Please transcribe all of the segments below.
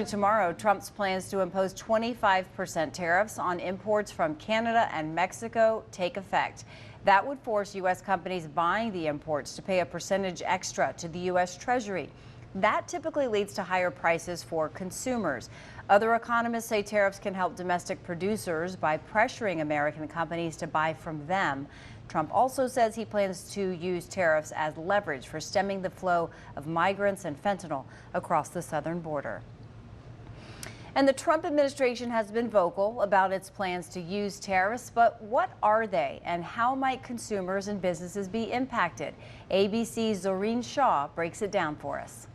Tomorrow, Trump's plans to impose 25% tariffs on imports from Canada and Mexico take effect. That would force U.S. companies buying the imports to pay a percentage extra to the U.S. Treasury. That typically leads to higher prices for consumers. Other economists say tariffs can help domestic producers by pressuring American companies to buy from them. Trump also says he plans to use tariffs as leverage for stemming the flow of migrants and fentanyl across the southern border. And the Trump administration has been vocal about its plans to use tariffs, but what are they and how might consumers and businesses be impacted? ABC's Zoreen Shaw breaks it down for us.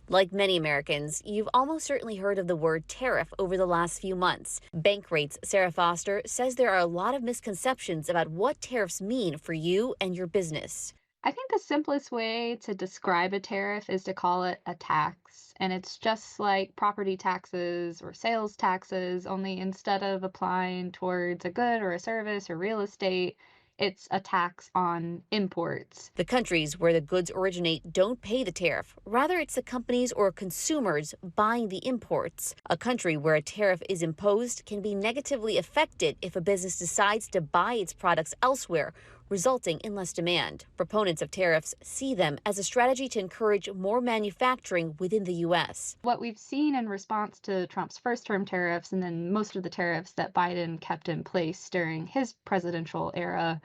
Like many Americans, you've almost certainly heard of the word tariff over the last few months. Bankrate's Sarah Foster says there are a lot of misconceptions about what tariffs mean for you and your business. I think the simplest way to describe a tariff is to call it a tax. And it's just like property taxes or sales taxes, only instead of applying towards a good or a service or real estate, it's a tax on imports. The countries where the goods originate don't pay the tariff. Rather, it's the companies or consumers buying the imports. A country where a tariff is imposed can be negatively affected if a business decides to buy its products elsewhere, resulting in less demand. Proponents of tariffs see them as a strategy to encourage more manufacturing within the U.S. What we've seen in response to Trump's first-term tariffs and then most of the tariffs that Biden kept in place during his presidential era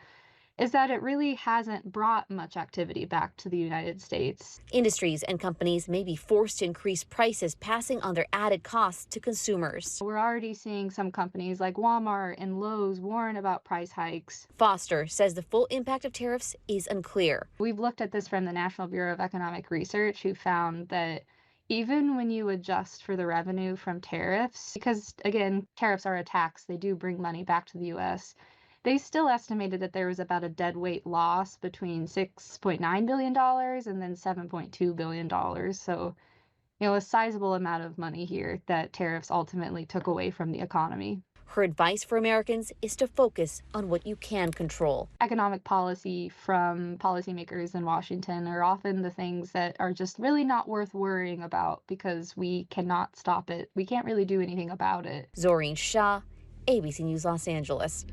is that it really hasn't brought much activity back to the United States. Industries and companies may be forced to increase prices, passing on their added costs to consumers. We're already seeing some companies like Walmart and Lowe's warn about price hikes. Foster says the full impact of tariffs is unclear. We've looked at this from the National Bureau of Economic Research, who found that even when you adjust for the revenue from tariffs, because again, tariffs are a tax, they do bring money back to the U.S., they still estimated that there was about a deadweight loss between $6.9 billion and then $7.2 billion. So, a sizable amount of money here that tariffs ultimately took away from the economy. Her advice for Americans is to focus on what you can control. Economic policy from policymakers in Washington are often the things that are just really not worth worrying about because we cannot stop it. We can't really do anything about it. Zoreen Shah, ABC News Los Angeles.